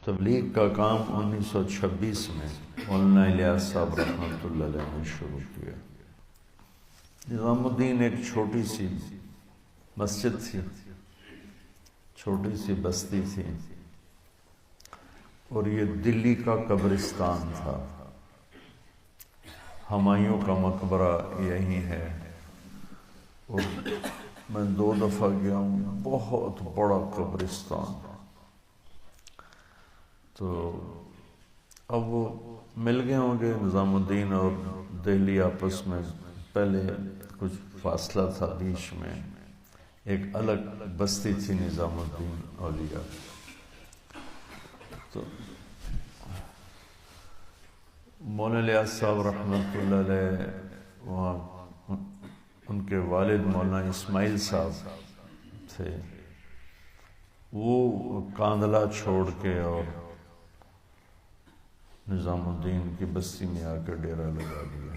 تبلیغ کا کام 1926 میں مولانا الیاس صاحب رحمۃ اللہ علیہ نے شروع کیا۔ نظام الدین ایک چھوٹی سی مسجد تھی، چھوٹی سی بستی تھی، اور یہ دلی کا قبرستان تھا۔ ہمایوں کا مقبرہ یہی ہے، اور میں 2 دفعہ گیا ہوں، بہت بڑا قبرستان۔ تو اب وہ مل گئے ہوں گے نظام الدین اور دہلی آپس میں، پہلے کچھ فاصلہ تھا بیچ میں، ایک الگ بستی تھی نظام الدین اولیاء۔ تو مولانا الیاس صاحب رحمۃ اللہ علیہ وہاں، ان کے والد مولانا اسماعیل صاحب تھے، وہ کاندھلا چھوڑ کے اور نظام الدین کی بستی میں آ کے ڈیرا لگا دیا۔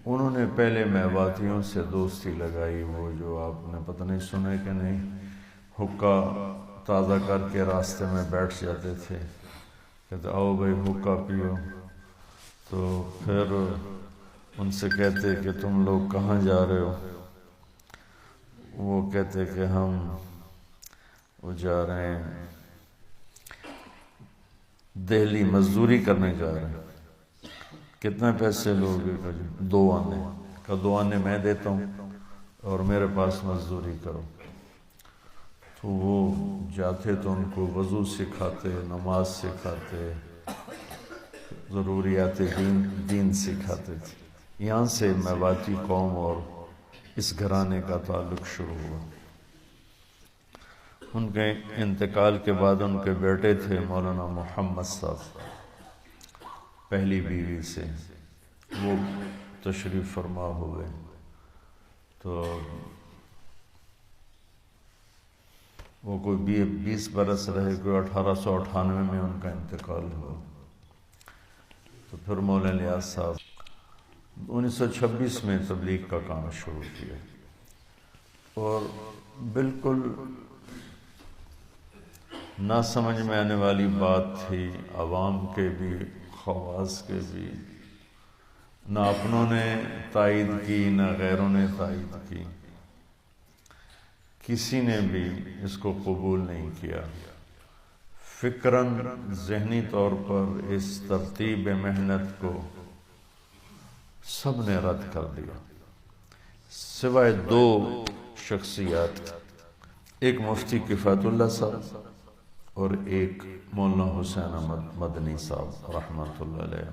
انہوں نے پہلے میواتیوں سے دوستی لگائی، وہ جو آپ نے پتہ نہیں سنے کہ نہیں، حقہ تازہ کر کے راستے میں بیٹھ جاتے تھے، کہتے آؤ بھائی حقہ پیو۔ تو پھر ان سے کہتے کہ تم لوگ کہاں جا رہے ہو؟ وہ کہتے کہ ہم جا رہے ہیں دہلی، مزدوری کرنے جا رہے ہیں۔ کتنے پیسے لوگے؟ 2 آنے کا 2 آنے میں دیتا ہوں اور میرے پاس مزدوری کرو۔ تو وہ جاتے تو ان کو وضو سکھاتے، نماز سکھاتے، ضروریات دین سکھاتے تھے۔ یہاں سے میواتی قوم اور اس گھرانے کا تعلق شروع ہوا۔ ان کے انتقال کے بعد ان کے بیٹے تھے مولانا محمد صاحب، پہلی بیوی سے، وہ تشریف فرما ہوئے۔ تو وہ کوئی 20 برس رہے، کوئی 1898 میں ان کا انتقال ہوا۔ تو پھر مولانا الیاس صاحب 1926 میں تبلیغ کا کام شروع کیا، اور بالکل نہ سمجھ میں آنے والی بات تھی، عوام کے بھی، خواص کے بھی، نہ اپنوں نے تائید کی نہ غیروں نے تائید کی، کسی نے بھی اس کو قبول نہیں کیا۔ فکراً، ذہنی طور پر اس ترتیب محنت کو سب نے رد کر دیا، سوائے 2 شخصیات، ایک مفتی کفایت اللہ صاحب اور ایک مولانا حسین احمد مدنی صاحب رحمۃ اللہ علیہ۔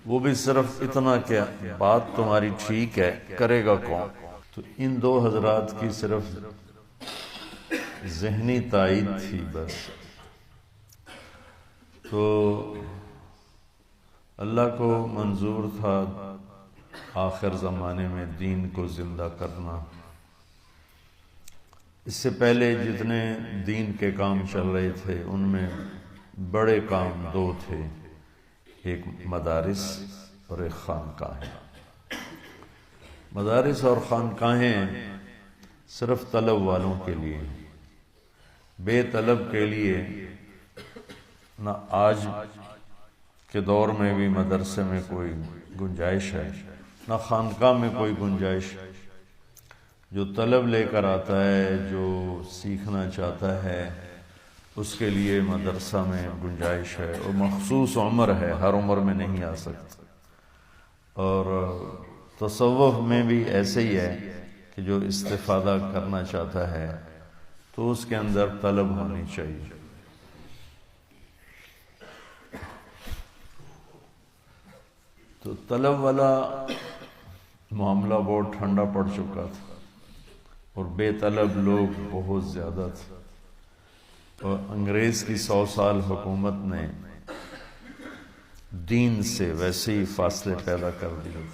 وہ بھی صرف اتنا کہ بات تمہاری ٹھیک ہے، کرے گا کون؟ تو ان 2 حضرات کی صرف ذہنی تائید تھی بس۔ تو اللہ کو منظور تھا آخر زمانے میں دین کو زندہ کرنا۔ اس سے پہلے جتنے دین کے کام چل رہے تھے ان میں بڑے کام 2 تھے، ایک مدارس اور ایک خانقاہیں۔ مدارس اور خانقاہیں صرف طلب والوں کے لیے، بے طلب کے لیے نہ آج کے دور میں بھی مدرسے میں کوئی گنجائش ہے، نہ خانقاہ میں کوئی گنجائش۔ جو طلب لے کر آتا ہے، جو سیکھنا چاہتا ہے، اس کے لیے مدرسہ میں گنجائش ہے، اور مخصوص عمر ہے، ہر عمر میں نہیں آ سکتا۔ اور تصوف میں بھی ایسے ہی ہے کہ جو استفادہ کرنا چاہتا ہے تو اس کے اندر طلب ہونی چاہیے۔ تو طلب والا معاملہ بہت ٹھنڈا پڑ چکا تھا، اور بے طلب لوگ بہت زیادہ تھے، اور انگریز کی 100 سال حکومت نے دین سے ویسے ہی فاصلے پیدا کر دیے۔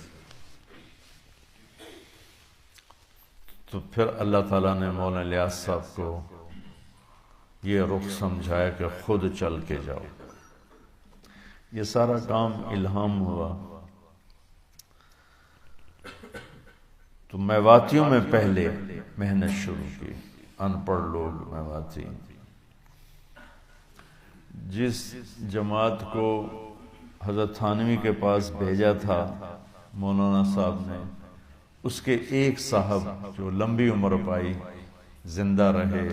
تو پھر اللہ تعالیٰ نے مولانا الیاس صاحب کو یہ رخ سمجھایا کہ خود چل کے جاؤ۔ یہ سارا کام الہام ہوا۔ تو میواتیوں میں پہلے محنت شروع کی، ان پڑھ لوگ میواتی، جس جماعت کو حضرت تھانوی کے پاس بھیجا تھا مولانا صاحب نے، اس کے ایک صاحب جو لمبی عمر پائی، زندہ رہے،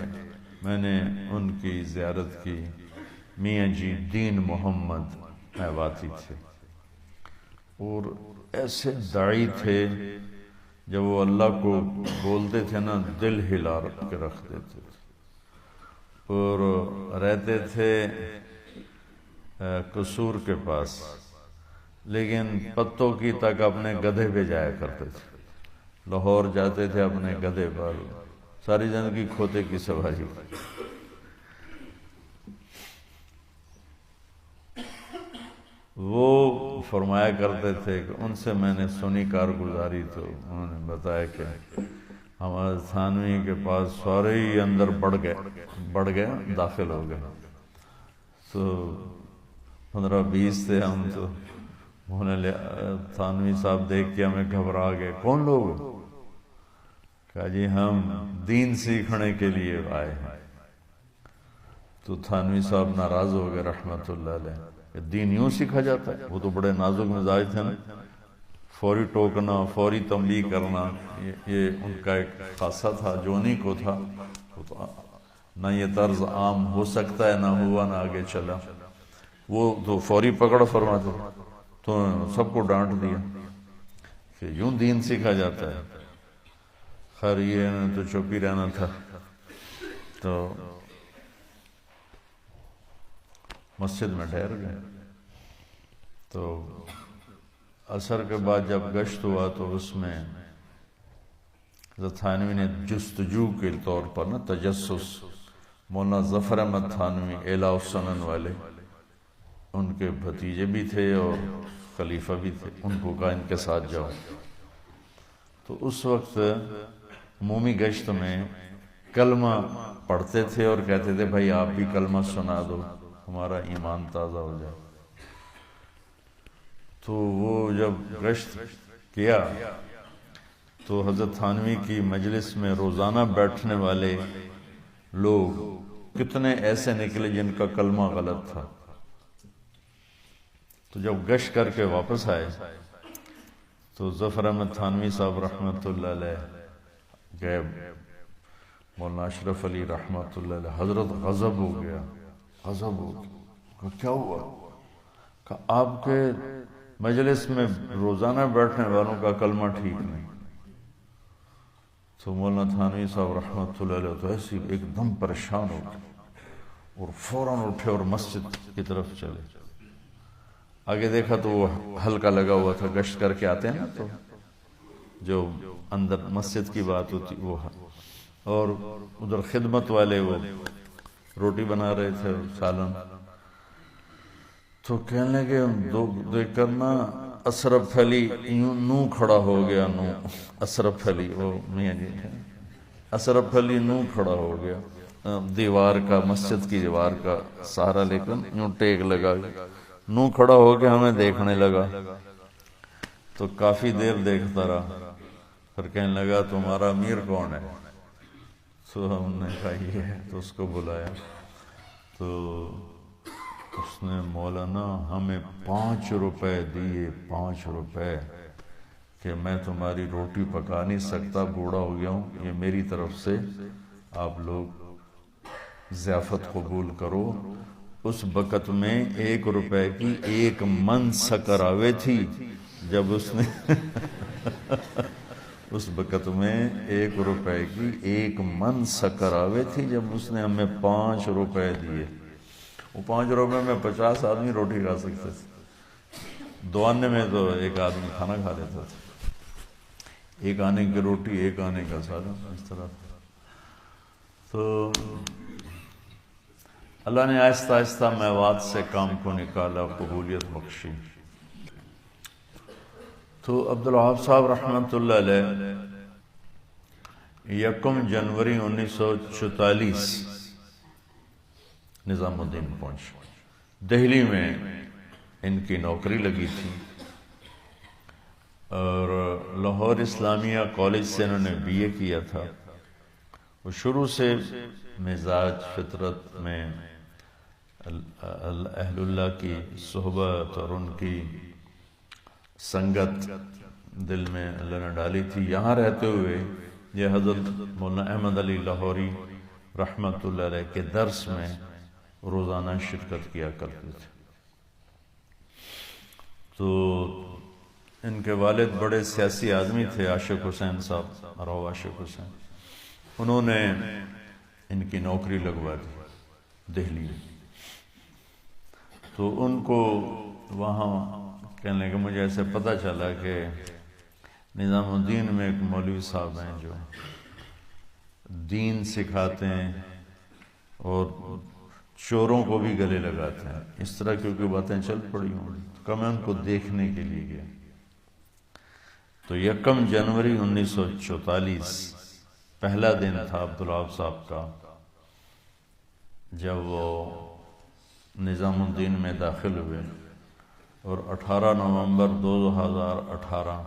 میں نے ان کی زیارت کی، میاں جی دین محمد میواتی تھے، اور ایسے داعی تھے جب وہ اللہ کو بولتے تھے نا دل ہلا کے رکھ دیتے تھے، اور رہتے تھے قصور کے پاس، لیکن پتوں کی تک اپنے گدھے پہ جایا کرتے تھے، لاہور جاتے تھے اپنے گدھے پر، ساری زندگی کھوتے کی سواری۔ وہ فرمایا کرتے تھے کہ ان سے میں نے سنی کارگزاری، تو انہوں نے بتایا کہ ہمارے تھانوی کے پاس سارے ہی اندر بڑھ گئے داخل ہو گئے، تو 15-20 تھے ہم، تو انہوں نے تھانوی صاحب دیکھ کے ہمیں گھبرا گئے، کون لوگ؟ کہا جی ہم دین سیکھنے کے لیے آئے ہیں۔ تو تھانوی صاحب ناراض ہو گئے رحمت اللہ علیہ، کہ دین یوں سیکھا جاتا ہے؟ وہ تو بڑے نازک مزاج تھے نا، فوری ٹوکنا، فوری تنبیہ کرنا، یہ ان کا ایک خاصہ تھا جو انہیں کو تھا، نہ یہ طرز عام ہو سکتا ہے، نہ ہوا نہ آگے چلا، وہ تو فوری پکڑ فرماتے، تو سب کو ڈانٹ دیا کہ یوں دین سیکھا جاتا ہے۔ خیر یہ تو چپ ہی رہنا تھا، تو مسجد میں ٹھہر گئے۔ تو عصر کے بعد جب گشت ہوا تو اس میں حضرت تھانوی نے جستجو کے طور پر نا تجسس، مولانا ظفر احمد تھانوی اعلیٰ السنن والے، ان کے بھتیجے بھی تھے اور خلیفہ بھی تھے، ان کو کہا ان کے ساتھ جاؤ۔ تو اس وقت عمومی گشت میں کلمہ پڑھتے تھے اور کہتے تھے بھائی آپ بھی کلمہ سنا دو، ہمارا ایمان تازہ ہو جائے۔ تو وہ جب گشت کیا تو حضرت تھانوی کی مجلس میں روزانہ بیٹھنے والے لوگ کتنے ایسے نکلے جن کا کلمہ غلط تھا۔ تو جب گشت کر کے واپس آئے تو ظفر احمد تھانوی صاحب رحمۃ اللہ علیہ گئے، مولانا اشرف علی رحمۃ اللہ علیہ، حضرت غضب ہو گیا، غضب ہو گیا، کیا ہوا؟ کہ آپ کے مجلس میں روزانہ بیٹھنے والوں کا کلمہ ٹھیک نہیں۔ تو مولانا تھانوی صاحب رحمۃ اللہ علیہ تو ایسی ایک دم پریشان ہو گئے اور فوراً اٹھے اور مسجد کی طرف چلے۔ آگے دیکھا تو وہ حلقہ لگا ہوا تھا، گشت کر کے آتے ہیں نا تو جو اندر مسجد کی بات ہوتی وہ، اور ادھر خدمت والے وہ روٹی بنا رہے تھے، سالن، تو کہنے لگے دیکھ کر نا اشرف علی یوں نو کھڑا ہو گیا، نو اشرف علی، وہ میاں جی اشرف علی نو کھڑا ہو گیا، دیوار کا، مسجد کی دیوار کا سہارا لے کر یوں ٹیک لگا، نو کھڑا ہو کے ہمیں دیکھنے لگا۔ تو کافی دیر دیکھتا رہا، پھر کہنے لگا تمہارا امیر کون ہے؟ تو ہم نے کہا یہ ہے، تو اس کو بلایا، تو اس نے مولانا ہمیں 5 روپے دیے، 5 روپے، کہ میں تمہاری روٹی پکا نہیں سکتا، بوڑھا ہو گیا ہوں، یہ میری طرف سے آپ لوگ ضیافت قبول کرو۔ اس وقت میں 1 روپے کی 1 من شکر آوے تھی، جب اس نے اس وقت میں 1 روپے کی 1 من شکر آوے تھی، جب اس نے ہمیں 5 روپے دیے۔ وہ 5 روپے میں 50 آدمی روٹی کھا سکتے تھے، 2 آنے میں تو 1 آدمی کھانا کھا لیتا تھا، 1 آنے کی روٹی 1 آنے کا سالن، اس طرح۔ تو اللہ نے آہستہ آہستہ میوات سے کام کو نکالا، قبولیت بخشی۔ تو عبدالوہاب صاحب رحمۃ اللہ علیہ 1 جنوری 1944 نظام الدین پہنچ، دہلی میں ان کی نوکری لگی تھی، اور لاہور اسلامیہ کالج سے انہوں نے BA کیا تھا۔ وہ شروع سے مزاج فطرت میں اہل اللہ کی صحبت اور ان کی سنگت دل میں اللہ نے ڈالی تھی. یہاں رہتے ہوئے یہ حضرت مولانا احمد علی لاہوری رحمۃ اللہ علیہ کے درس میں روزانہ شرکت کیا کرتے تھے. تو ان کے والد بڑے سیاسی آدمی تھے، عاشق حسین صاحب، راؤ عاشق حسین. انہوں نے ان کی نوکری لگوا دی دہلی. تو ان کو وہاں کہنے لگے مجھے ایسے پتہ چلا کہ نظام الدین میں ایک مولوی صاحب ہیں جو دین سکھاتے ہیں اور چوروں کو بھی گلے لگاتے ہیں. اس طرح کیونکہ باتیں چل پڑی ہوں تو میں ان کو دیکھنے کے لیے گیا. تو 1 جنوری 1944 پہلا دن تھا عبدالوہاب صاحب کا جب وہ نظام الدین میں داخل ہوئے، اور 18 نومبر 2018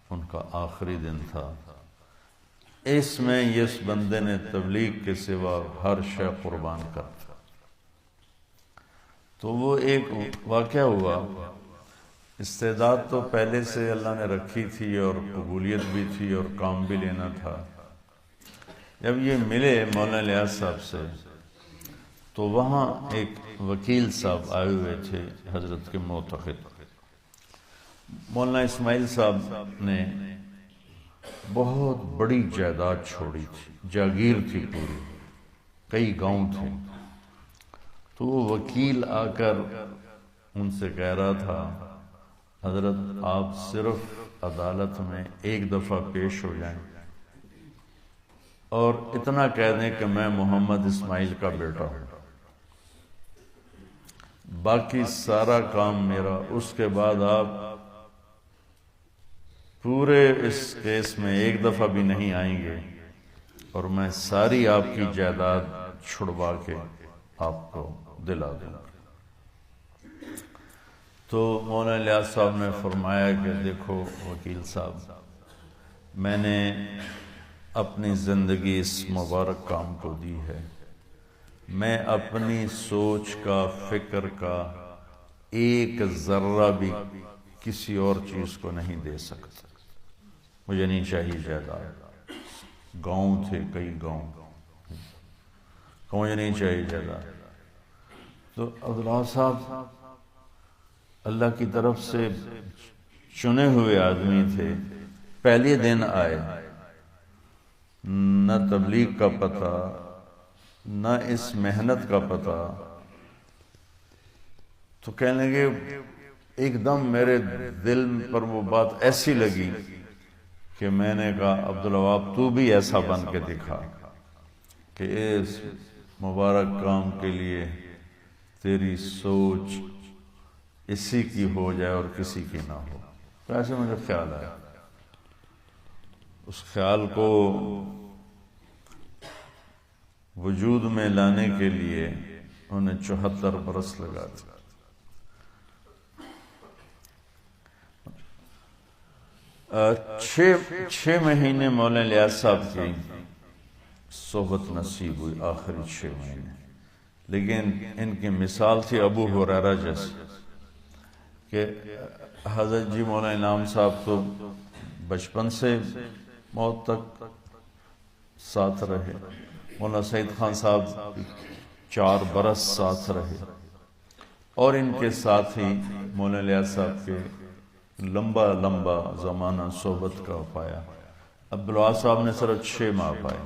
ان کا آخری دن تھا. اس میں اس بندے نے تبلیغ کے سوا ہر شے قربان کر دیا. تو وہ ایک واقعہ ہوا. استعداد تو پہلے سے اللہ نے رکھی تھی اور قبولیت بھی تھی اور کام بھی لینا تھا. جب یہ ملے مولانا الیاس صاحب سے تو وہاں ایک وکیل صاحب آئے ہوئے تھے حضرت کے معتقد. مولانا اسماعیل صاحب نے بہت بڑی جائیداد چھوڑی تھی، جاگیر تھی پوری، کئی گاؤں تھے. تو وہ وکیل آ کر ان سے کہہ رہا تھا حضرت آپ صرف عدالت میں ایک دفعہ پیش ہو جائیں اور اتنا کہہ دیں کہ میں محمد اسماعیل کا بیٹا ہوں، باقی سارا کام میرا. اس کے بعد آپ پورے اس کیس میں ایک دفعہ بھی نہیں آئیں گے اور میں ساری آپ کی جائیداد چھڑوا کے آپ کو دلا دوں. تو مولانا الیاس صاحب نے فرمایا کہ دیکھو وکیل صاحب، میں نے اپنی زندگی اس مبارک کام کو دی ہے. میں اپنی سوچ کا، فکر کا ایک ذرہ بھی کسی اور چیز کو نہیں دے سکتا. مجھے نہیں چاہیے جائیداد. گاؤں تھے کئی گاؤں، مجھے نہیں چاہیے جائیداد. تو عبداللہ صاحب اللہ کی طرف سے چنے ہوئے آدمی تھے. پہلے دن آئے، نہ تبلیغ کا پتہ، نہ اس محنت کا پتہ. تو کہنے لگے ایک دم میرے دل پر وہ بات ایسی لگی کہ میں نے کہا عبدالوہاب تو بھی ایسا بن کے دکھا کہ اس مبارک کام کے لیے تیری سوچ اسی کی ہو جائے اور کسی کی نہ ہو. تو ایسے مجھے خیال آیا. اس خیال کو وجود میں لانے کے لیے انہیں 74 برس لگا تھے. چھ مہینے مولانا الیاس صاحب کی صحبت نصیب ہوئی، آخری 6 مہینے. لیکن ان کی مثال تھی ابو ہریرہ جیسی کہ حضرت جی مولانا انعام صاحب تو بچپن سے موت تک ساتھ رہے. مولانا سعید خان صاحب 4 برس ساتھ رہے، اور ان کے ساتھ ہی مولانا الیاس صاحب کے لمبا زمانہ صحبت کا پایا. عبدالوہاب صاحب نے صرف 6 ماہ پائے.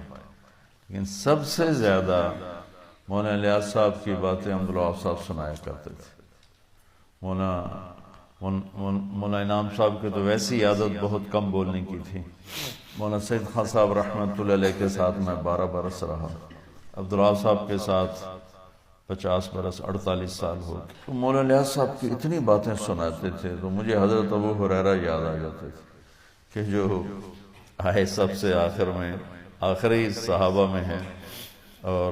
لیکن سب سے زیادہ مولانا الیاس صاحب کی باتیں عبدالوہاب صاحب سنایا کرتے تھے. مولانا انعام صاحب کی تو ویسی عادت بہت کم بولنے کی تھی. مولانا سعید خان صاحب رحمۃ اللہ علیہ کے ساتھ میں 12 برس رہا. عبدالوہاب صاحب کے ساتھ 50 برس، 48 سال ہو گئے. تو مولانا الیاس صاحب کی اتنی باتیں سناتے تھے تو مجھے حضرت ابو ہریرہ یاد آ جاتے تھے کہ جو آئے سب سے آخر میں، آخری صحابہ میں ہے، اور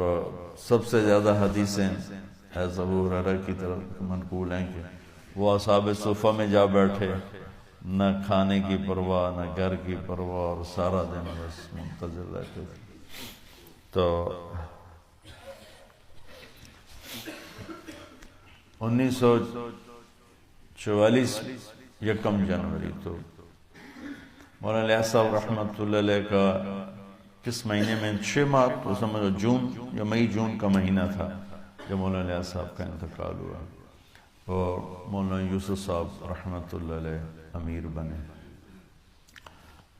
سب سے زیادہ حدیثیں حضرت ابو ہریرہ کی طرف منقول ہیں کہ وہ اصحاب صفہ میں جا بیٹھے، نہ کھانے کی پرواہ، نہ گھر کی پرواہ، اور سارا دن بس منتظر رہتے تھے. تو 1944 یکم جنوری تو مولانا الیاس صاحب رحمۃ اللہ علیہ کا کس مہینے میں 6 ماہ تو سمجھو جون یا مئی جون کا مہینہ تھا جب مولانا الیاس صاحب کا انتقال ہوا اور مولانا یوسف صاحب رحمۃ اللہ علیہ امیر بنے۔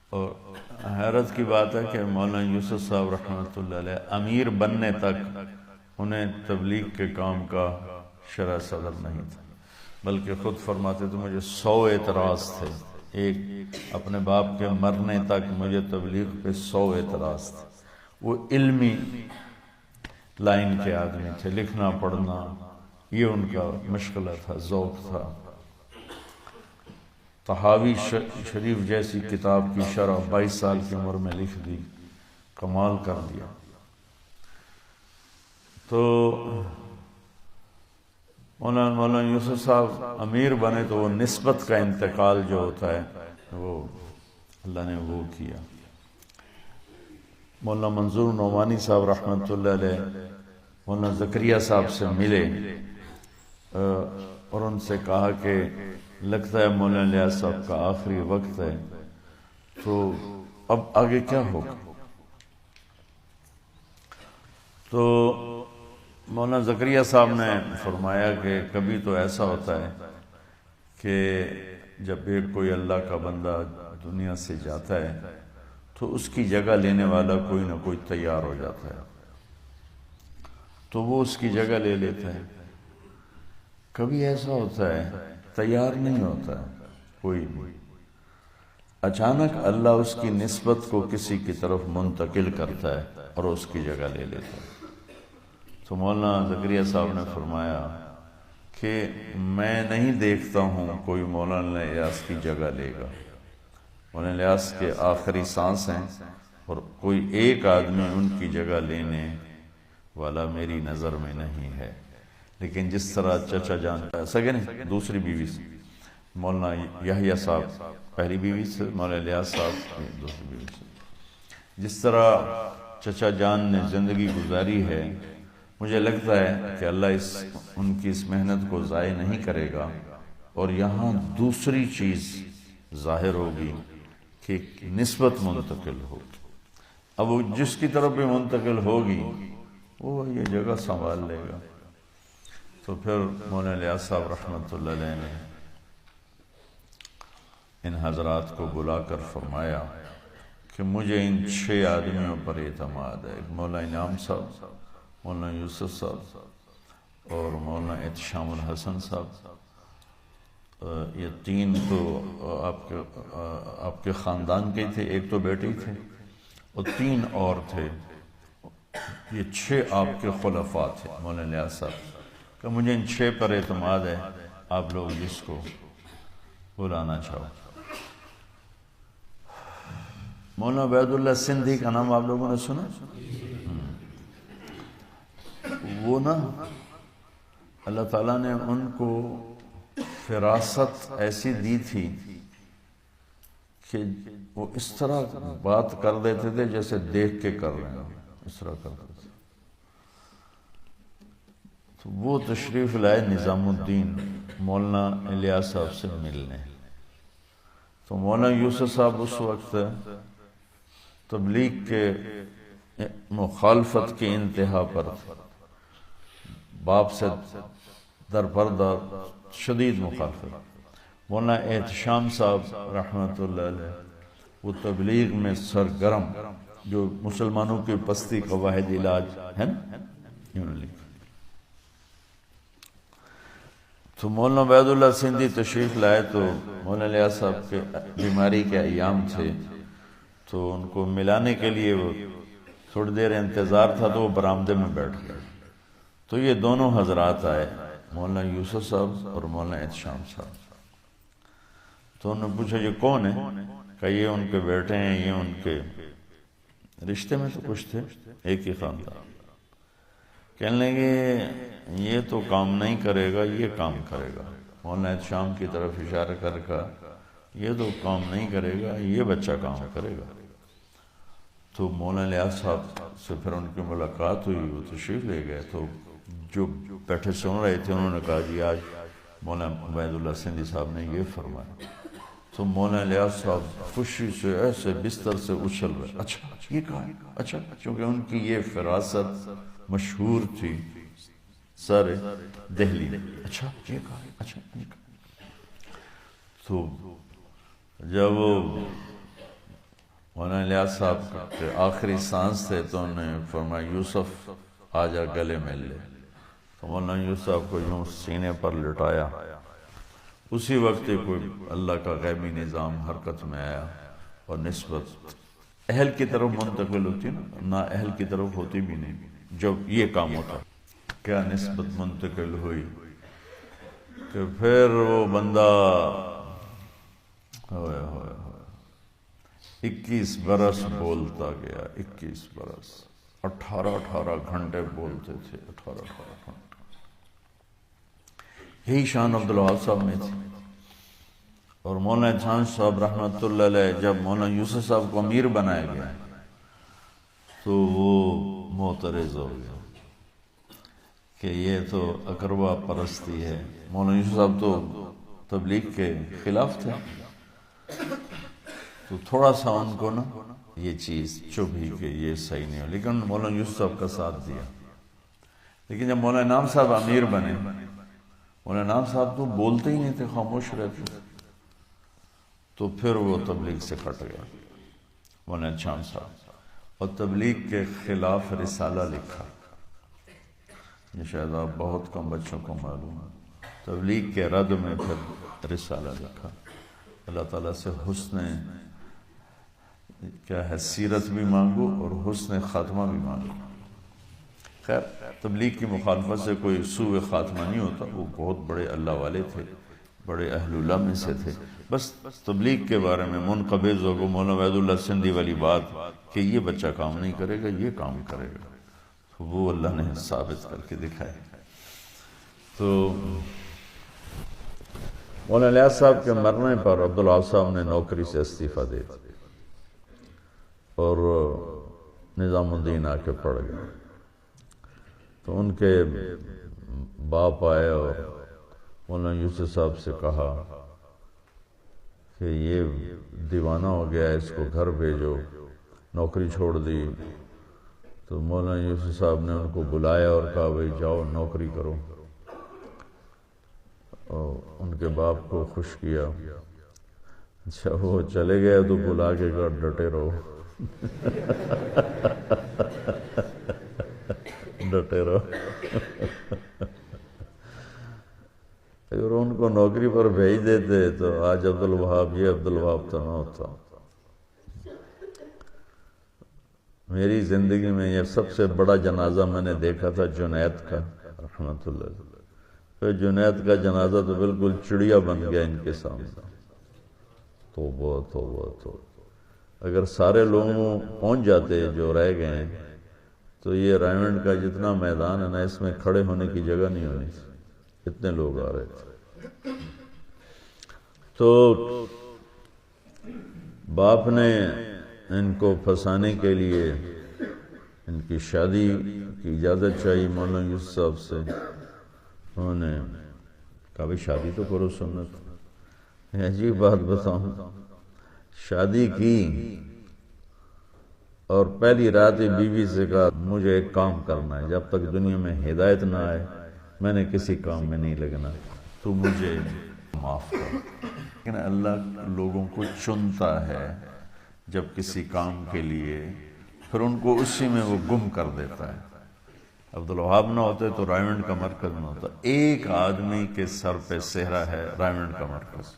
اور حیرت کی بات ہے کہ مولانا یوسف صاحب رحمۃ اللہ علیہ امیر بننے تک انہیں تبلیغ کے کام کا شرح صدر نہیں تھا، بلکہ خود فرماتے تھے مجھے 100 اعتراض تھے، ایک اپنے باپ کے مرنے تک مجھے تبلیغ پہ 100 اعتراض تھے۔ وہ علمی لائن کے آدمی تھے، لکھنا پڑھنا یہ ان کا مشغلہ تھا، ذوق تھا۔ طحاوی شریف جیسی کتاب کی شرح 22 سال کی عمر میں لکھ دی، کمال کر دیا۔ تو مولانا یوسف صاحب امیر بنے تو وہ نسبت کا انتقال جو ہوتا ہے وہ اللہ نے وہ کیا۔ مولانا منظور نعمانی صاحب رحمۃ اللہ علیہ مولانا زکریا صاحب سے ملے اور ان سے کہا کہ لگتا ہے مولانا الیاس صاحب کا آخری وقت ہے، تو اب آگے کیا ہوگا؟ تو مولانا زکریا صاحب نے فرمایا کہ کبھی تو ایسا ہوتا ہے کہ جب ایک کوئی اللہ کا بندہ دنیا سے جاتا ہے تو اس کی جگہ لینے والا کوئی نہ کوئی تیار ہو جاتا ہے، تو وہ اس کی جگہ لے لیتا ہے۔ کبھی ایسا ہوتا ہے تیار نہیں ہوتا ہے کوئی بھی، اچانک اللہ اس کی نسبت کو کسی کی طرف منتقل کرتا ہے اور اس کی جگہ لے لیتا ہے۔ تو مولانا زکریا صاحب نے فرمایا کہ میں نہیں دیکھتا ہوں کوئی مولانا الیاس کی جگہ لے گا، مولانا الیاس کے آخری سانس ہیں اور کوئی ایک آدمی ان کی جگہ لینے والا میری نظر میں نہیں ہے۔ لیکن جس طرح چچا جان سگے نہیں دوسری بیوی سے مولانا یحییٰ صاحب پہلی بیوی سے، مولانا الیاس صاحب دوسری بیوی سے، جس طرح چچا جان نے زندگی گزاری ہے، مجھے لگتا ہے کہ اللہ ان کی اس محنت کو ضائع نہیں کرے گا، اور یہاں دوسری چیز ظاہر ہوگی کہ نسبت منتقل ہوگی۔ اب وہ جس کی طرف بھی منتقل ہوگی وہ یہ جگہ سنبھال لے گا۔ تو پھر مولانا الیاس صاحب رحمۃ اللہ علیہ نے ان حضرات کو بلا کر فرمایا کہ مجھے ان 6 آدمیوں پر اعتماد ہے، مولانا انعام صاحب، مولانا یوسف صاحب اور مولانا احتشام الحسن صاحب، یہ 3 تو آپ کے خاندان کے تھے، ایک تو بیٹی تھے اور 3 اور تھے، یہ 6 آپ کے خلفاء تھے مولانا الیاس صاحب کہ مجھے ان 6 پر اعتماد ہے، آپ لوگ جس کو بلانا چاہو۔ مولانا عبید اللہ سندھی کا نام آپ لوگوں نے سنا؟ وہ نا اللہ تعالیٰ نے ان کو فراست ایسی دی تھی کہ وہ اس طرح بات کر دیتے تھے جیسے دیکھ کے کر رہے ہیں، اس طرح کرتے تھے۔ تو وہ تشریف لائے نظام الدین مولانا الیاس صاحب سے ملنے، تو مولانا یوسف صاحب اس وقت تبلیغ کے مخالفت کی انتہا پر، باپ سے درپردہ شدید مخالفت۔ مولانا احتشام صاحب رحمۃ اللہ علیہ وہ تبلیغ میں سرگرم، جو مسلمانوں کی پستی کا واحد علاج ہے نا، تو مولانا عبید اللہ سندھی تشریف لائے، تو مولانا الیاس صاحب کے بیماری کے ایام تھے، تو ان کو ملانے کے لیے وہ تھوڑی دیر انتظار تھا، تو وہ برآمدے میں بیٹھ گئے، تو یہ دونوں حضرات آئے، مولانا یوسف صاحب اور مولانا احتشام صاحب۔ تو انہوں نے پوچھا یہ کون ہے؟ کہ یہ ان کے بیٹے ہیں، یہ ان کے رشتے میں تو کچھ تھے، ایک ہی خاندان۔ کہنے لگے یہ تو کام نہیں کرے گا، یہ کام کرے گا۔ مولانا احتشام کی طرف اشارہ کر کر یہ تو کام نہیں کرے گا، یہ بچہ کام کرے گا۔ تو مولانا الیاس صاحب سے پھر ان کی ملاقات ہوئی، وہ تشریف لے گئے، تو جو بیٹھے سن رہے تھے انہوں نے کہا جی آج مولانا عبید اللہ سندھی صاحب نے یہ فرمایا، تو مولانا الیاس صاحب خوشی سے ایسے بستر سے اچھل رہے، اچھا یہ کہا ہے، اچھا، کیونکہ ان کی یہ فراست مشہور تھی سارے دہلی میں، اچھا یہ کہا ہے، اچھا یہ کہا۔ تو جب مولانا الیاس صاحب کے آخری سانس تھے تو انہوں نے فرمایا یوسف آ جا گلے مل لے، تو مولانا یوسف صاحب کو یوں سینے پر لٹایا، اسی وقت کوئی اللہ کا غیبی نظام حرکت میں آیا اور نسبت اہل کی طرف منتقل ہوتی نا، نہ اہل کی طرف ہوتی بھی نہیں جب یہ کام ہوتا، کیا نسبت منتقل ہوئی کہ پھر وہ بندہ 21 برس بولتا گیا، 21 برس، 18 گھنٹے بولتے تھے، 18 گھنٹے۔ یہی شان عبدالوہاب صاحب میں تھی۔ اور مولانا جان صاحب رحمۃ اللہ علیہ جب مولانا یوسف صاحب کو امیر بنایا گیا تو وہ معترض ہو گیا کہ یہ تو اقربا پرستی ہے۔ مولانا یوسف صاحب تو تبلیغ کے خلاف تھے، تو تھوڑا سا ان کو نا یہ چیز چبھی کہ یہ صحیح نہیں ہو، لیکن مولانا یوسف صاحب کا ساتھ دیا۔ لیکن جب مولانا انعام صاحب امیر بنے، مولانا انعام صاحب تو بولتے ہی نہیں تھے، خاموش رہتے تھے، تو پھر وہ تبلیغ سے کٹ گیا مولانا شام صاحب، اور تبلیغ کے خلاف رسالہ لکھا۔ یہ شاید آپ بہت کم بچوں کو معلوم ہے، تبلیغ کے رد میں پھر رسالہ لکھا۔ اللہ تعالیٰ سے حسن کیا ہے سیرت بھی مانگو اور حسن خاتمہ بھی مانگو۔ خیر تبلیغ کی مخالفت سے کوئی سوء خاتمہ نہیں ہوتا، وہ بہت بڑے اللہ والے تھے، بڑے اہل اللہ میں سے تھے۔ بس تبلیغ کے بارے میں منقبض ہو گو مولانا عبید اللہ سندھی والی بات کہ یہ بچہ کام نہیں کرے گا، یہ کام کرے گا، تو وہ اللہ نے ثابت کر کے دکھائے۔ تو مولانا الیاس صاحب کے مرنے پر عبدالوہاب صاحب نے نوکری سے استعفیٰ دے دی اور نظام الدین آ کے پڑھ گئے۔ تو ان کے باپ آئے اور مولانا یوسف صاحب سے کہا کہ یہ دیوانہ ہو گیا ہے، اس کو گھر بھیجو، نوکری چھوڑ دی۔ تو مولانا یوسف صاحب نے ان کو بلایا اور کہا بھائی جاؤ نوکری کرو، اور ان کے باپ کو خوش کیا۔ اچھا وہ چلے گئے تو بلا کے کہا ڈٹے رہو، ڈٹے رہو۔ اگر ان کو نوکری پر بھیج دیتے تو آج عبدالوہاب یہ عبدالوہاب تو نہ ہوتا۔ میری زندگی میں یہ سب سے بڑا جنازہ میں نے دیکھا تھا جنید کا رحمۃ اللہ علیہ۔ پھر جنید کا جنازہ تو بالکل چڑیا بن گیا ان کے سامنے۔ توبہ توبہ توبہ، اگر سارے لوگ پہنچ جاتے جو رہ گئے ہیں تو یہ رائمنڈ کا جتنا میدان ہے نا، اس میں کھڑے ہونے کی جگہ نہیں ہونی تھی، اتنے لوگ آ رہے تھے۔ تو باپ نے ان کو پھنسانے کے لیے ان کی شادی کی اجازت چاہیے مولانا یوسف صاحب سے۔ انہوں نے کہا بھی شادی تو کرو سنت۔ عجیب بات بتاؤں، شادی کی اور پہلی رات ہی بیوی سے کہا مجھے ایک کام کرنا ہے، جب تک دنیا میں ہدایت نہ آئے میں نے کسی کام میں نہیں لگنا، تو مجھے معاف کر۔ لیکن اللہ لوگوں کو چنتا ہے جب کسی کام کے لیے، پھر ان کو اسی میں وہ گم کر دیتا ہے۔ عبدالوہاب نہ ہوتے تو رائمنڈ کا مرکز نہ ہوتا۔ ایک آدمی کے سر پہ صحرا ہے رائمنڈ کا مرکز،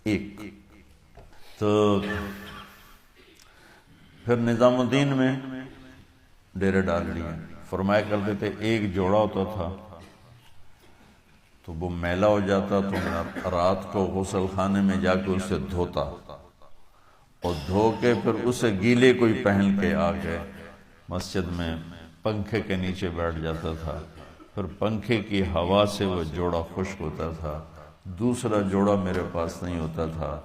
ایک۔ تو پھر نظام الدین میں ڈیرے ڈال لیے۔ فرمایا کرتے تھے ایک جوڑا ہوتا تھا تو وہ میلا ہو جاتا تو میں رات کو غسل خانے میں جا کے اسے دھوتا، اور دھو کے پھر اسے گیلے کوئی پہن کے آ کے مسجد میں پنکھے کے نیچے بیٹھ جاتا تھا، پھر پنکھے کی ہوا سے وہ جوڑا خشک ہوتا تھا۔ دوسرا جوڑا میرے پاس نہیں ہوتا تھا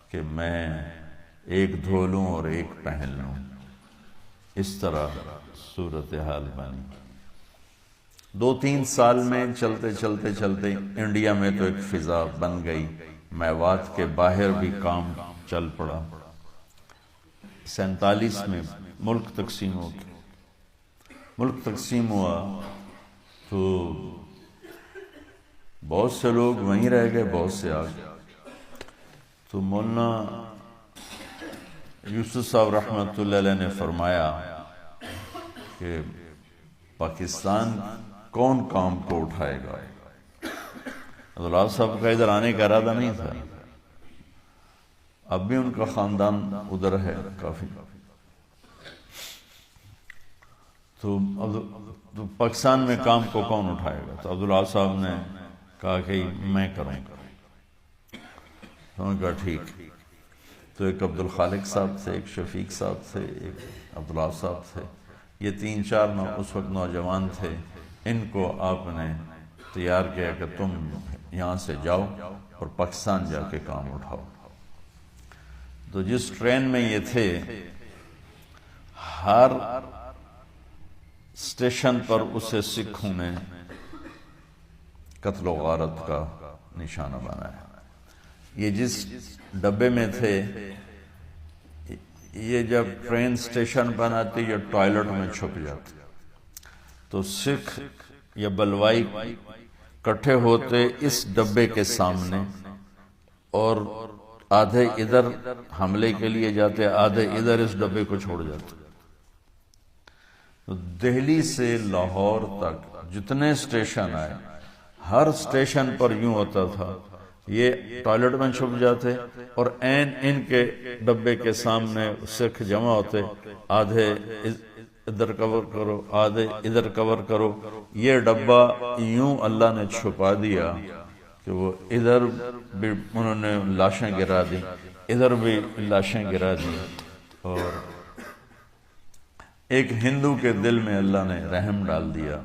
کہ میں ایک دھو لوں اور ایک پہن لوں۔ اس طرح صورتحال بنی۔ 2-3 سال میں چلتے چلتے چلتے انڈیا میں تو ایک فضا بن گئی، میوات کے باہر بھی کام چل پڑا۔ 47 میں ملک تقسیم ہو گیا، ملک تقسیم ہوا تو بہت سے لوگ وہیں رہ گئے، بہت سے آ گئے۔ تو مولانا یوسف صاحب رحمۃ اللہ علیہ نے فرمایا کہ پاکستان کون کام کو اٹھائے گا؟ عبداللہ صاحب کا ادھر آنے کا ارادہ نہیں تھا، اب بھی ان کا خاندان ادھر ہے کافی۔ تو پاکستان میں کام کو کون اٹھائے گا؟ تو عبداللہ صاحب نے کہا کہ میں کروں گا۔ تو انہوں نے کہا ٹھیک۔ تو ایک عبدالخالق صاحب تھے، ایک شفیق صاحب تھے، ایک عبداللہ صاحب تھے، یہ 3-4 اس وقت نوجوان تھے۔ ان کو آپ نے تیار کیا کہ تم یہاں سے جاؤ اور پاکستان جا کے کام اٹھاؤ۔ تو جس ٹرین میں یہ تھے، ہر اسٹیشن پر اسے سکھوں نے قتل و غارت کا نشانہ بنایا۔ یہ جس ڈبے میں تھے، یہ جب ٹرین اسٹیشن پر آتی یا ٹوائلٹ میں چھپ جاتے، تو سکھ یا بلوائی کٹھے ہوتے اس ڈبے کے سامنے، اور آدھے ادھر حملے کے لیے جاتے، آدھے ادھر اس ڈبے کو چھوڑ جاتے۔ تو دہلی سے لاہور تک جتنے اسٹیشن آئے، ہر اسٹیشن پر یوں ہوتا تھا، یہ ٹوائلٹ میں چھپ جاتے اور عین ان کے ڈبے کے سامنے سکھ جمع ہوتے، آدھے ادھر کور کرو، آدھے ادھر کور کرو۔ یہ ڈبہ یوں اللہ نے چھپا دیا کہ وہ ادھر بھی انہوں نے لاشیں گرا دی، ادھر بھی لاشیں گرا دی، اور ایک ہندو کے دل میں اللہ نے رحم ڈال دیا،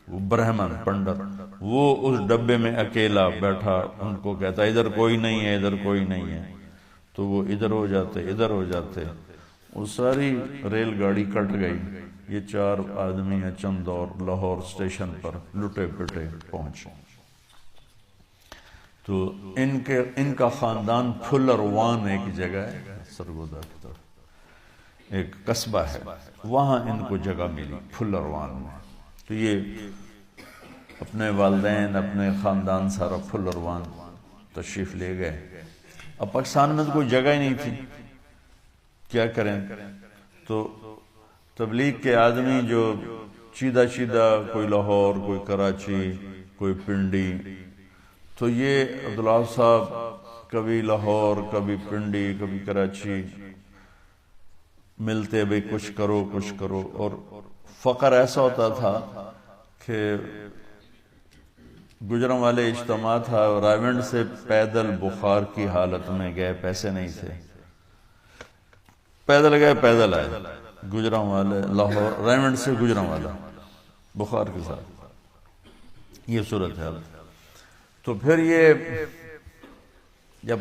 وہ برہمن پنڈت، وہ اس ڈبے میں اکیلا بیٹھا، ان کو کہتا ادھر کوئی نہیں ہے، ادھر کوئی نہیں ہے، تو وہ ادھر ہو جاتے، ادھر ہو جاتے۔ وہ ساری ریل گاڑی کٹ گئی، یہ 4 آدمی ہیں چند اور لاہور اسٹیشن پر لٹے پٹے پہنچے۔ تو ان کا خاندان پھلروان ایک جگہ ہے سرگودا کی طرف، ایک قصبہ ہے، وہاں ان کو جگہ ملی پھلروان میں۔ تو یہ اپنے والدین، اپنے خاندان سارا پھلروان تشریف لے گئے۔ اب پاکستان میں تو کوئی جگہ ہی نہیں تھی، کیا کریں؟ تو تبلیغ کے آدمی جو چیدہ کوئی لاہور، کوئی کراچی، کوئی پنڈی، تو یہ عبداللہ صاحب کبھی لاہور، کبھی پنڈی، کبھی کراچی ملتے، بھئی کچھ کرو کچھ کرو۔ اور فقر ایسا ہوتا تھا کہ گجروں والے اجتماع تھا، رائیونڈ سے پیدل بخار کی حالت میں گئے، پیسے نہیں تھے، پیدل گئے پیدل آئے، گجروں والے لاہور، رائیونڈ سے گجروں والا بخار کے ساتھ، یہ صورت ہے۔ تو پھر یہ جب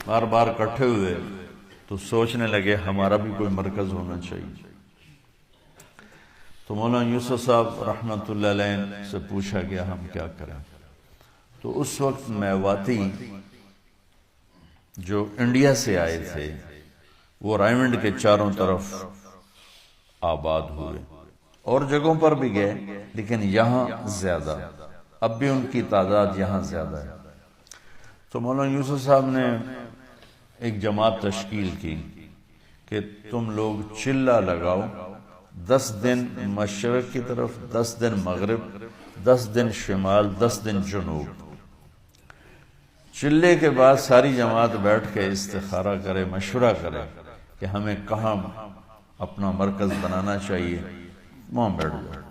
بار بار اکٹھے ہوئے تو سوچنے لگے ہمارا بھی کوئی مرکز ہونا چاہیے۔ تو مولانا یوسف صاحب رحمۃ اللہ علیہ سے پوچھا گیا ہم کیا کریں؟ تو اس وقت میواتی جو انڈیا سے آئے تھے وہ رائیونڈ کے چاروں طرف آباد ہوئے، اور جگہوں پر بھی گئے، لیکن یہاں زیادہ، اب بھی ان کی تعداد یہاں زیادہ ہے۔ تو مولانا یوسف صاحب نے ایک جماعت تشکیل کی کہ تم لوگ چلہ لگاؤ، 10 دن مشرق کی طرف، 10 دن مغرب، 10 دن شمال، 10 دن جنوب۔ چلے کے بعد ساری جماعت بیٹھ کے استخارہ کرے، مشورہ کرے کہ ہمیں کہاں اپنا مرکز بنانا چاہیے، وہاں بیٹھ جائے۔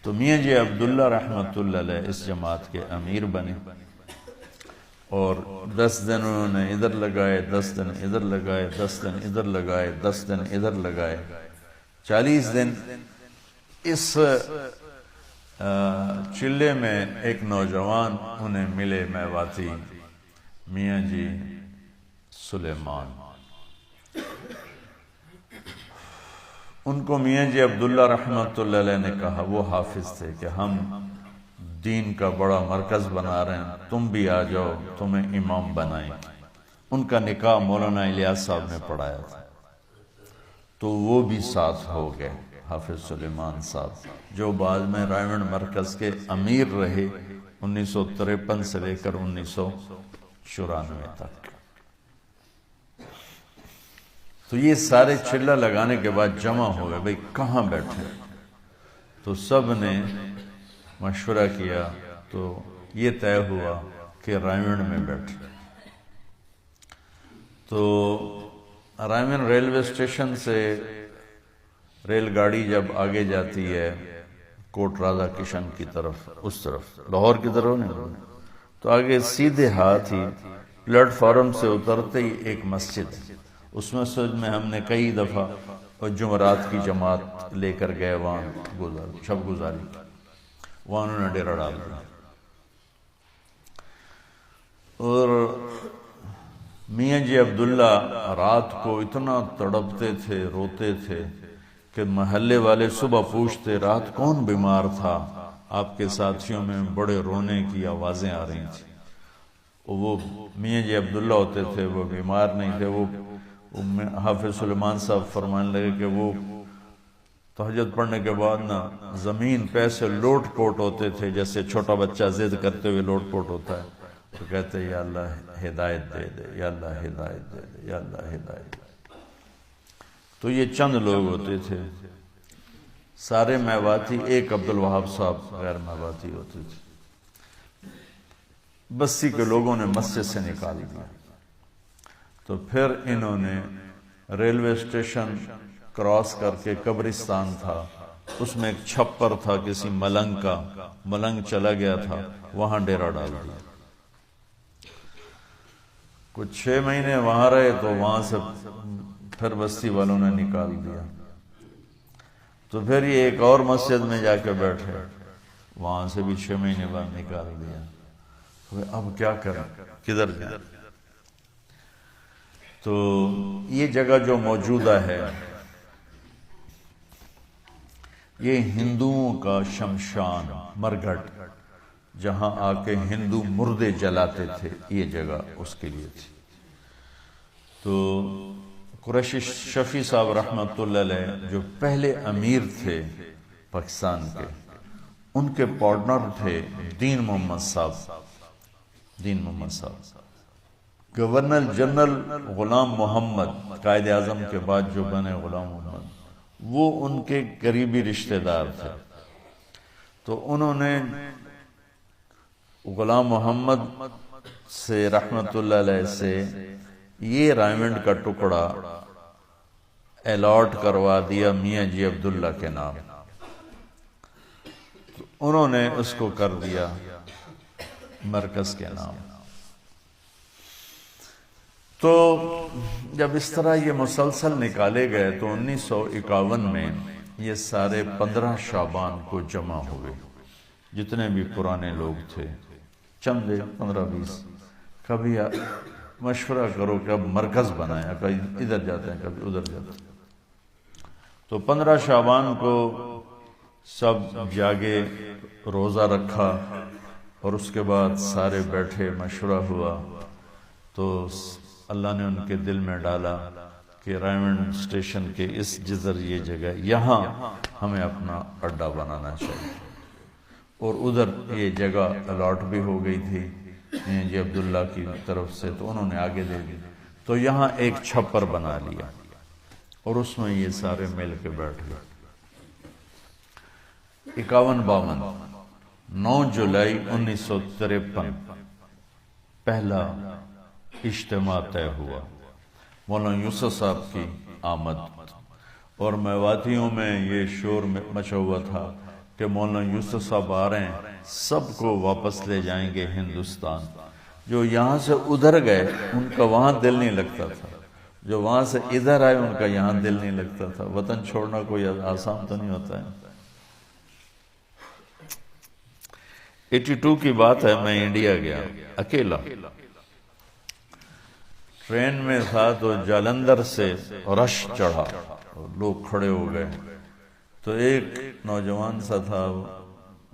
تو میاں جی عبداللہ رحمۃ اللہ علیہ اس جماعت کے امیر بنے، اور 10 دن انہوں نے ادھر لگائے، 10 دن ادھر لگائے، 10 دن ادھر لگائے، 10 دن ادھر لگائے، 40 دن اس چلے میں ایک نوجوان انہیں ملے میواتی، میاں جی سلیمان۔ ان کو میاں جی عبداللہ رحمۃ اللہ علیہ نے کہا، وہ حافظ تھے، کہ ہم دین کا بڑا مرکز بنا رہے ہیں، تم بھی آ جاؤ، تمہیں امام بنائیں۔ ان کا نکاح مولانا الیاس صاحب نے پڑھایا تھا، تو وہ بھی ساتھ ہو گئے، حافظ سلیمان صاحب، جو بعد میں رائمنڈ مرکز کے امیر رہے 1953 سے لے کر 1994 تک۔ تو یہ سارے چلہ لگانے کے بعد جمع ہو گئے، بھئی کہاں بیٹھے؟ تو سب نے مشورہ کیا، تو یہ طے ہوا کہ رائمنڈ میں بیٹھے۔ تو رائمنڈ ریلوے اسٹیشن سے ریل گاڑی جب آگے جاتی ہے کوٹ راجہ کشن کی طرف، اس طرف لاہور کی طرف نہیں، تو آگے سیدھے ہاتھ ہی پلیٹ فارم سے اترتے ہی ایک مسجد، اس مسجد میں ہم نے کئی دفعہ جمعرات کی جماعت لے کر گئے، وہاں شب گزاری، وہاں انہوں نے ڈیرا ڈال دیا۔ اور میاں جی عبداللہ رات کو اتنا تڑپتے تھے، روتے تھے کہ محلے والے صبح پوچھتے رات کون بیمار تھا؟ آپ کے ساتھیوں میں بڑے رونے کی آوازیں آ رہی تھیں۔ وہ میاں جی عبداللہ ہوتے تھے، وہ بیمار نہیں تھے۔ وہ حافظ سلیمان صاحب فرمانے لگے کہ وہ تہجد پڑھنے کے بعد نا زمین پہ سے لوٹ پوٹ ہوتے تھے، جیسے چھوٹا بچہ ضد کرتے ہوئے لوٹ پوٹ ہوتا ہے، تو کہتے یا اللہ ہدایت دے دے، یا اللہ ہدایت دے دے، یا اللہ ہدایت دے دے۔ تو یہ چند لوگ ہوتے تھے، سارے میواتی، ایک عبدالوہاب صاحب غیر میواتی ہوتے تھے۔ بستی کے لوگوں نے مسجد سے نکال دیا، تو پھر انہوں نے ریلوے اسٹیشن کراس کر کے قبرستان تھا، اس میں ایک چھپر تھا کسی ملنگ کا، ملنگ چلا گیا تھا، وہاں ڈیرا ڈال دیا۔ کچھ 6 مہینے وہاں رہے، تو وہاں سے پھر بستی والوں نے نکال دیا۔ تو پھر یہ ایک اور مسجد میں جا کے بیٹھے، وہاں سے بھی 6 مہینے بعد نکال دیا۔ اب کیا کریں، کدھر جائیں؟ تو یہ جگہ جو موجودہ ہے، یہ ہندوؤں کا شمشان، مرگھٹ، جہاں آ کے ہندو مردے جلاتے تھے، یہ جگہ اس کے لیے تھی۔ تو قریشی شفیع صاحب رحمۃ اللہ علیہ جو پہلے امیر تھے پاکستان کے، ان کے پارٹنر تھے دین محمد صاحب، دین محمد صاحب۔ گورنر جنرل غلام محمد، قائد اعظم کے بعد جو بنے غلام محمد، وہ ان کے قریبی رشتہ دار تھے۔ تو انہوں نے غلام محمد سے رحمت اللہ علیہ سے یہ رائمنڈ کا ٹکڑا الاٹ کروا دیا میاں جی عبداللہ کے نام۔ تو انہوں نے اس کو کر دیا مرکز کے نام۔ تو جب اس طرح یہ مسلسل نکالے گئے تو 1951 میں یہ سارے 15 شعبان کو جمع ہوئے، جتنے بھی پرانے لوگ تھے، چند 15-20، کبھی مشورہ کرو کہ اب مرکز بنائیں، کبھی ادھر جاتے ہیں کبھی ادھر جاتے ہیں۔ تو 15 شعبان کو سب جاگے، روزہ رکھا، اور اس کے بعد سارے بیٹھے، مشورہ ہوا، تو اللہ نے ان کے دل میں ڈالا کہ رائمنڈ اسٹیشن کے اس جزر، یہ جگہ، یہاں ہمیں اپنا اڈا بنانا چاہیے۔ اور ادھر یہ جگہ الاٹ بھی ہو گئی تھی جی عبداللہ کی طرف سے، تو انہوں نے آگے دے دی۔ تو یہاں ایک چھپر بنا لیا، اور اس میں یہ سارے مل کے بیٹھ گئے۔ 51-52 9 جولائی 1953 پہلا اجتماع طے ہوا، مولانا یوسف صاحب کی آمد، اور میواتیوں میں یہ شور مچا ہوا تھا کہ مولانا یوسف صاحب آ رہے ہیں، سب کو واپس لے جائیں گے ہندوستان۔ جو یہاں سے ادھر گئے ان کا وہاں دل نہیں لگتا تھا، جو وہاں سے ادھر آئے ان کا یہاں دل نہیں لگتا تھا۔ وطن چھوڑنا کوئی آسان تو نہیں ہوتا ہے۔ 82 کی بات ہے، میں انڈیا گیا اکیلا، ٹرین میں تھا تو جالندھر سے رش چڑھا، لوگ کھڑے ہو گئے، تو ایک نوجوان سا تھا،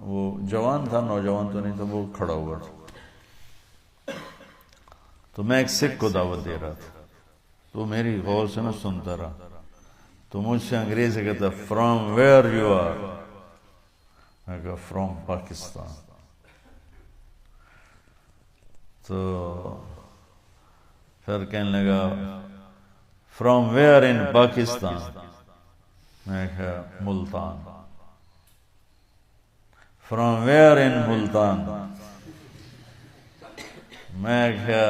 وہ جوان تھا، نوجوان تو نہیں تھا، وہ کھڑا ہوا تھا، تو میں ایک سکھ کو دعوت دے رہا تھا، تو میری غور سے نہ سنتا رہا، تو مجھ سے انگریزی کہتا فرام ویئر یو آر، میں کہا فرام پاکستان، تو پھر کہنے لگا فرام ویئر ان پاکستان، میں کہا ملتان، فرام ویئر ان ملتان، میں کہا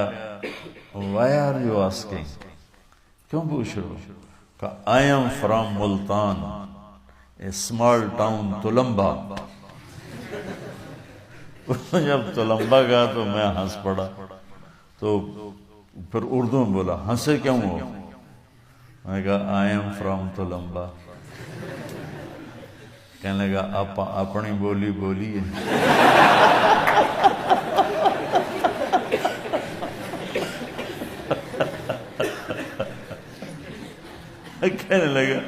وائی آر یو آسکنگ، کیوں پوچھ رہے ہو؟ کہ I am from Multan, a small town Tulamba. جب تلمبا گیا تو میں ہنس پڑا، تو پھر اردو میں بولا ہنسے کیوں ہو؟ میں کہا آئی ایم فرام تلمبا۔ کہنے لگا آپ اپنی بولی بولیے۔ کہنے لگا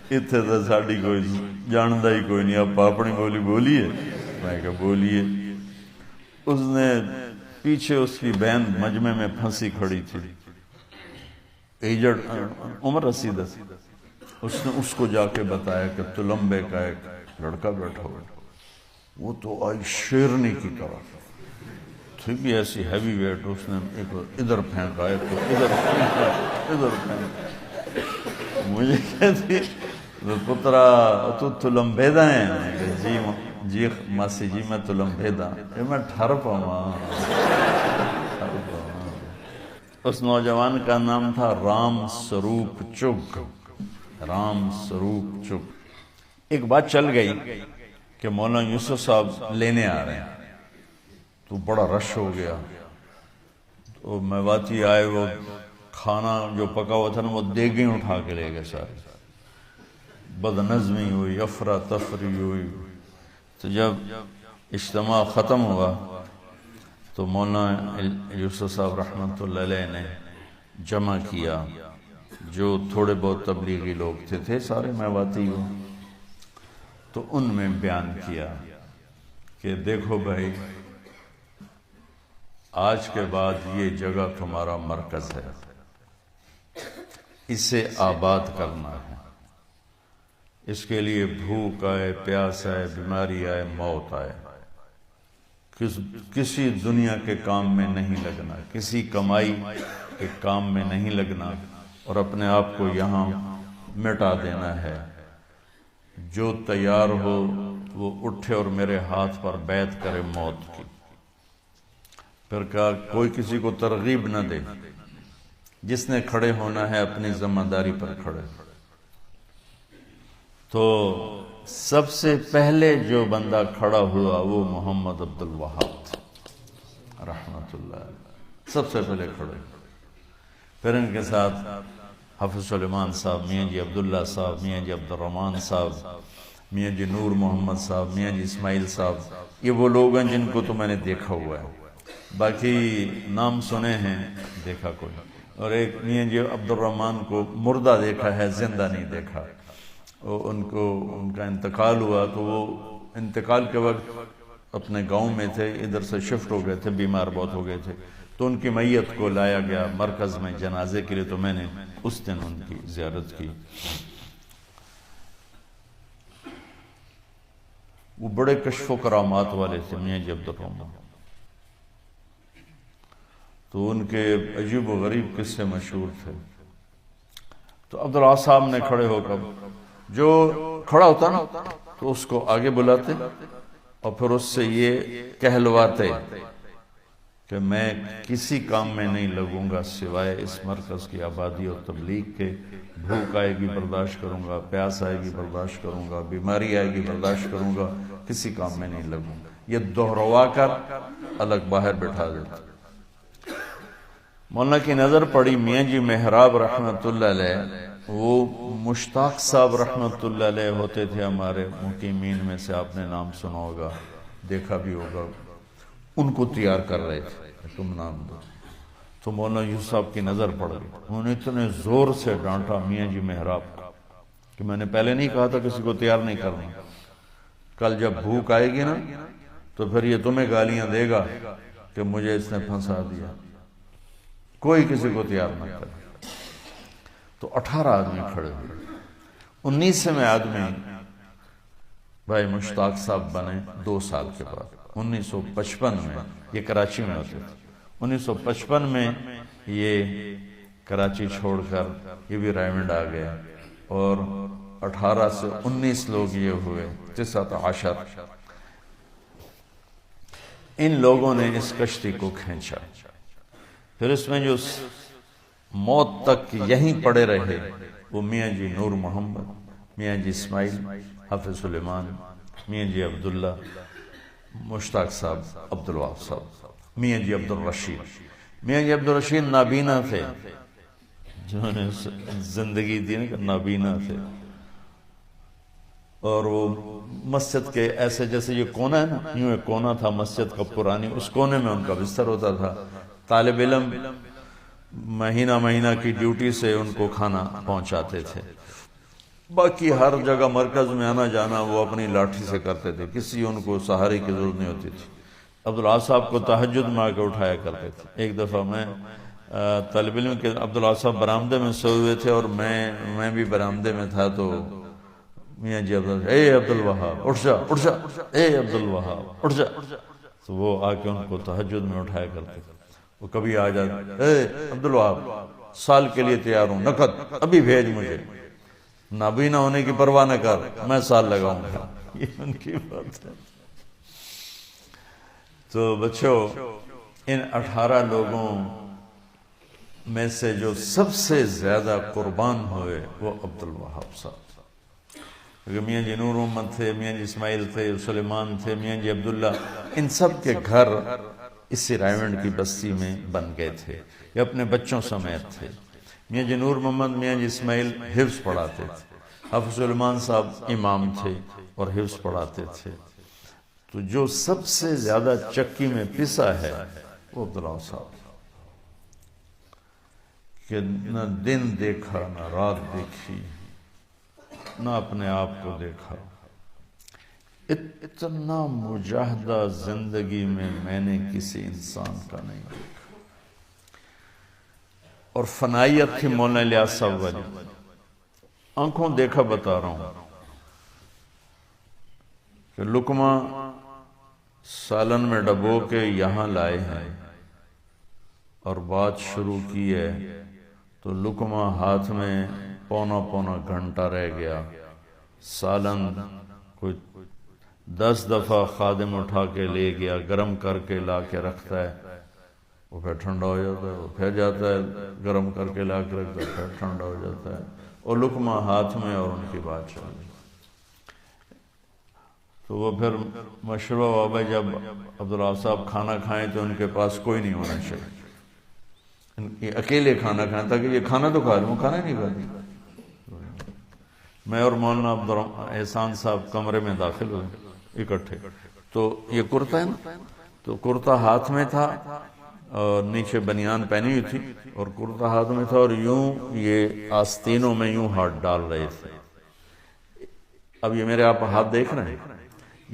اتنے تو ساڑی کوئی جانتا ہی کوئی نہیں، آپ اپنی بولی بولیے۔ میں کہا بولیے۔ اس نے پیچھے اس کی بہن مجمع میں پھنسی کھڑی تھی، ایجڈ عمر رسیدہ، اس نے اس کو جا کے بتایا کہ تلمبے کا ایک لڑکا بیٹھا ہوا، وہ تو آئی شیرنی کی طرح تھی بھی ایسی ہیوی ویٹ، اس نے ایک ادھر پھینکا، ایک کو ادھر پھینکا، ادھر پھینکا۔ مجھے کہتی پترا تو تلمبیدا ہے؟ جی ماسی جی میں تلمبیدا، میں ٹھر پاواں۔ اس نوجوان کا نام تھا رام سروپ چگ، رام سروپ چگ۔ ایک بات چل گئی کہ مولانا یوسف صاحب لینے آ رہے ہیں، تو بڑا رش ہو گیا، تو میواتی آئے، وہ کھانا جو پکا ہوا تھا نا وہ دیگیں اٹھا کے لے گئے سارے، بد نظمی ہوئی، افراتفری ہوئی۔ تو جب اجتماع ختم ہوا تو مولانا یوسف صاحب رحمۃ اللہ علیہ نے جمع کیا جو تھوڑے بہت تبلیغی لوگ تھے سارے میواتی ہو، تو ان میں بیان کیا کہ دیکھو بھائی، آج کے بعد یہ جگہ تمہارا مرکز ہے، اسے آباد کرنا ہے، اس کے لیے بھوک آئے، پیاس آئے، بیماری آئے، موت آئے، کسی دنیا کے کام میں نہیں لگنا، کسی کمائی کے کام میں نہیں لگنا، اور اپنے آپ کو یہاں مٹا دینا ہے۔ جو تیار ہو وہ اٹھے اور میرے ہاتھ پر بیعت کرے موت کی۔ پھر کہا کوئی کسی کو ترغیب نہ دے، جس نے کھڑے ہونا ہے اپنی ذمہ داری پر کھڑے۔ تو سب سے پہلے جو بندہ کھڑا ہوا وہ محمد عبد الوہاب رحمۃ اللہ علیہ، سب سے پہلے کھڑے۔ پھر ان کے ساتھ حافظ سلیمان صاحب، میاں جی عبداللہ صاحب، میاں جی عبد الرحمن صاحب، میاں جی نور محمد صاحب، میاں جی اسماعیل صاحب، یہ وہ لوگ ہیں جن کو تو میں نے دیکھا ہوا ہے، باقی نام سنے ہیں، دیکھا کوئی۔ اور ایک میاں جی عبد الرحمن کو مردہ دیکھا ہے، زندہ نہیں دیکھا۔ ان کا انتقال ہوا تو وہ انتقال کے وقت اپنے گاؤں میں تھے، ادھر سے شفٹ ہو گئے تھے، بیمار بہت ہو گئے تھے، تو ان کی میت کو لایا گیا مرکز میں جنازے کے لیے، تو میں نے اس دن ان کی زیارت کی۔ وہ بڑے کشف و کرامات والے تھے میاں جی عبد الرحمن، تو ان کے عجیب و غریب قصے مشہور تھے۔ تو عبداللہ صاحب نے کھڑے ہو کر، جو کھڑا ہوتا نا تو اس کو آگے بلاتے اور پھر اس سے یہ کہلواتے کہ میں کسی کام میں نہیں لگوں گا سوائے اس مرکز کی آبادی اور تبلیغ کے۔ بھوک آئے گی برداشت کروں گا، پیاس آئے گی برداشت کروں گا، بیماری آئے گی برداشت کروں گا، کسی کام میں نہیں لگوں گا۔ یہ دہروا کر الگ باہر بٹھا دیتا۔ مولانا کی نظر پڑی میاں جی محراب رحمۃ اللہ علیہ، وہ مشتاق صاحب رحمۃ اللہ علیہ ہوتے تھے ہمارے مقیمین میں سے، آپ نے نام سنا ہوگا، دیکھا بھی ہوگا، ان کو تیار کر رہے تھے، تم نام دو۔ تو مولانا یوسف صاحب کی نظر پڑ گئی. انہوں نے اتنے زور سے ڈانٹا میاں جی محراب کہ میں نے پہلے نہیں کہا تھا کسی کو تیار نہیں کرنا. کل جب بھوک آئے گی نا تو پھر یہ تمہیں گالیاں دے گا کہ مجھے اس نے پھنسا دیا. کوئی کسی کو تیار نہ کرے. تو 18 آدمی کھڑے ہوئے. 19ویں آدمی بھائی مشتاق صاحب بنے 2 سال کے بعد. 1955 میں یہ کراچی میں ہوتے تھے. 1955 میں یہ کراچی چھوڑ کر یہ بھی رائمنڈ آ گیا اور 18 سے 19 لوگ یہ ہوئے 19. ان لوگوں نے اس کشتی کو کھینچا. پھر اس میں جو موت تک یہیں پڑے رہے وہ میاں جی نور محمد, میاں جی اسماعیل, حافظ سلیمان, میاں جی عبداللہ, مشتاق صاحب, عبدالوہاب صاحب, میاں جی عبدالرشید. میاں جی عبدالرشید نابینا تھے, جنہوں نے زندگی دی کہ نابینا تھے, اور وہ مسجد کے ایسے جیسے یہ کونا ہے نا, یوں ایک کونا تھا مسجد کا پرانی, اس کونے میں ان کا بستر ہوتا تھا. طالب علم مہینہ مہینہ کی ڈیوٹی سے ان کو کھانا پہنچاتے تھے. باقی ہر جگہ مرکز میں آنا جانا وہ اپنی لاٹھی سے کرتے تھے, کسی ان کو سہارے کی ضرورت نہیں ہوتی تھی. عبداللہ صاحب کو تہجد میں آ کے اٹھایا کرتے تھے. ایک دفعہ میں طالب علم کے عبداللہ صاحب برآمدے میں سوئے ہوئے تھے اور میں بھی برآمدے میں تھا, تو میاں جی اے عبدالوہاب اٹھ جا اٹھ جا, اے عبدالوہاب اٹھ جا. تو وہ آ کے ان کو تہجد میں اٹھایا کرتے تھے. وہ کبھی آ جاتے, اے عبدالوہاب سال کے لیے تیار ہوں, نقد ابھی بھیج مجھے, نابینا ہونے کی پرواہ نہ کر, میں سال لگاؤں گا. یہ ان کی بات ہے. تو بچوں, ان 18 لوگوں میں سے جو سب سے زیادہ قربان ہوئے وہ عبدالوہاب صاحب. کیونکہ میاں جی نور محمد تھے, میاں جی اسماعیل تھے, سلیمان تھے, میاں جی عبداللہ, ان سب کے گھر اسی رائمنڈ کی بستی میں بن گئے تھے. یہ اپنے بچوں سمیت تھے. میاں جی نور محمد, میاں جی اسماعیل حفظ پڑھاتے تھے. حافظ سلیمان صاحب امام تھے اور حفظ پڑھاتے تھے. تو جو سب سے زیادہ چکی میں پسا ہے وہ عبداللہ صاحب, کہ نہ دن دیکھا نہ رات دیکھی, نہ اپنے آپ کو دیکھا. اتنا مجاہدہ زندگی میں نے کسی انسان کا نہیں دیکھا. اور فنائیت تھی مولانا الیاس صاحب والی. آنکھوں دیکھا بتا رہا ہوں کہ لقمہ سالن میں ڈبو کے یہاں لائے ہیں اور بات شروع کی ہے تو لقمہ ہاتھ میں پونا گھنٹہ رہ گیا. سالن کوئی 10 دفعہ خادم اٹھا کے لے گیا, گرم کر کے لا کے رکھتا ہے, وہ پھر ٹھنڈا ہو جاتا ہے, وہ پھر جاتا ہے گرم کر کے لا کے رکھتا ہے, پھر ٹھنڈا ہو جاتا ہے, اور لقمہ ہاتھ میں اور ان کی بات چل رہی. تو وہ پھر مشروع ہوا بھائی جب عبداللہ صاحب کھانا کھائیں تو ان کے پاس کوئی نہیں ہونا چاہیے, یہ اکیلے کھانا کھائیں تاکہ یہ کھانا تو کھا لیں, وہ کھانا نہیں کھاتے. میں اور مولانا احسان صاحب کمرے میں داخل ہوئے اکٹھے, تو یہ کرتا ہے نا, تو کرتا ہاتھ میں تھا اور نیچے بنیان پہنی ہوئی تھی اور کرتا ہاتھ میں تھا, اور یوں یہ آستینوں میں یوں ہاتھ ڈال رہے تھے. اب یہ میرے آپ ہاتھ دیکھ رہے ہیں,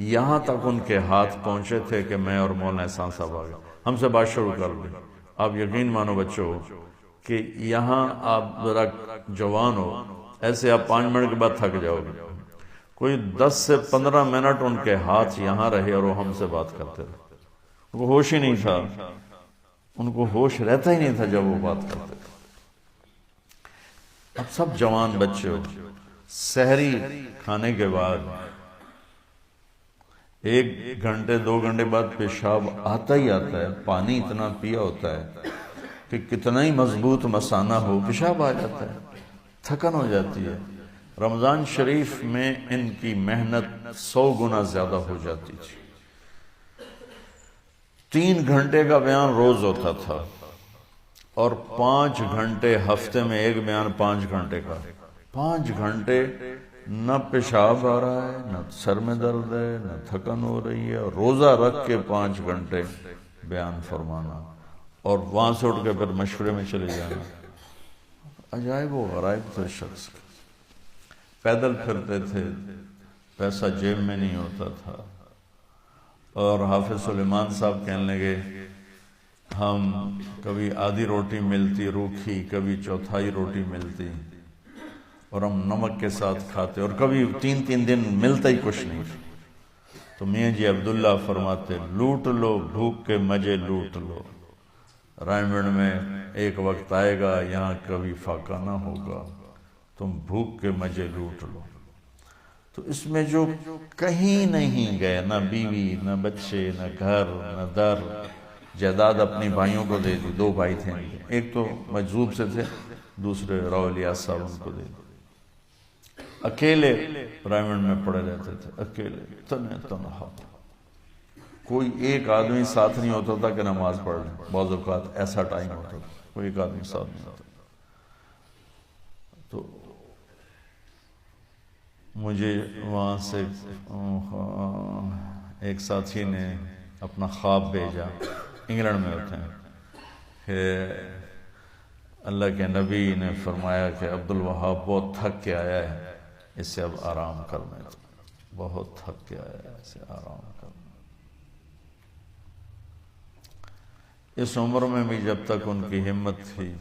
یہاں تک ان کے ہاتھ پہنچے تھے کہ میں اور مولانا احسان صاحب آ گئے, ہم سے بات شروع کر دی. آپ یقین مانو بچوں کہ یہاں آپ ذرا جوان ہو, ایسے آپ 5 منٹ کے بعد تھک جاؤ گے. کوئی 10 سے 15 منٹ ان کے ہاتھ یہاں رہے اور وہ ہم سے بات کرتے رہے. ان کو ہوش ہی نہیں تھا, ان کو ہوش رہتا ہی نہیں تھا جب وہ بات کرتے تھے. اب سب جوان بچے ہو, سحری کھانے کے بعد 1 گھنٹے 2 گھنٹے بعد پیشاب آتا ہی آتا ہے. پانی اتنا پیا ہوتا ہے کہ کتنا ہی مضبوط مثانہ ہو پیشاب آ جاتا ہے, تھکن ہو جاتی ہے. رمضان شریف میں ان کی محنت 100 گنا زیادہ ہو جاتی تھی. 3 گھنٹے کا بیان روز ہوتا تھا اور 5 گھنٹے ہفتے میں ایک بیان 5 گھنٹے کا. 5 گھنٹے نہ پیشاب آ رہا ہے, نہ سر میں درد ہے, نہ تھکن ہو رہی ہے, اور روزہ رکھ کے 5 گھنٹے بیان فرمانا. اور وہاں سے اٹھ کے پھر مشورے میں چلے جانا. عجائب و غرائب تھے شخص. پیدل پھرتے تھے، پیسہ جیب میں نہیں ہوتا تھا. اور حافظ سلیمان صاحب کہنے لگے ہم کبھی آدھی روٹی ملتی روکھی، کبھی چوتھائی روٹی ملتی، اور ہم نمک کے ساتھ کھاتے، اور کبھی 3 دن ملتا ہی کچھ نہیں. تو میاں جی عبداللہ فرماتے لوٹ لو بھوک کے مزے لوٹ لو، رائمنڈ میں ایک وقت آئے گا یہاں کبھی فاقہ نہ ہوگا، تم بھوک کے مزے لوٹ لو. تو اس میں جو کہیں نہیں گئے، نہ بیوی نہ بچے نہ گھر نہ در، جائیداد اپنی بھائیوں کو دے دی. 2 بھائی تھے، ایک تو مجذوب سے تھے، دوسرے راؤ الیاس صاحب ان کو دے دی. اکیلے رائمنڈ میں پڑے رہتے تھے، اکیلے تنہا. کوئی ایک آدمی ساتھ نہیں ہوتا تھا کہ نماز پڑھ لیں. بعض اوقات ایسا ٹائم ہوتا تھا کوئی ایک آدمی ساتھ نہیں ہوتا. تو مجھے وہاں سے ایک ساتھی نے اپنا خواب بھیجا، انگلینڈ میں ہوتے ہیں، کہ اللہ کے نبی نے فرمایا کہ عبدالوہاب بہت تھک کے آیا ہے، اس سے اب آرام کرنا ہے. بہت تھک کے آیا ہے، اسے آرام کرنا. اس عمر میں بھی جب تک ان کی ہمت تھی،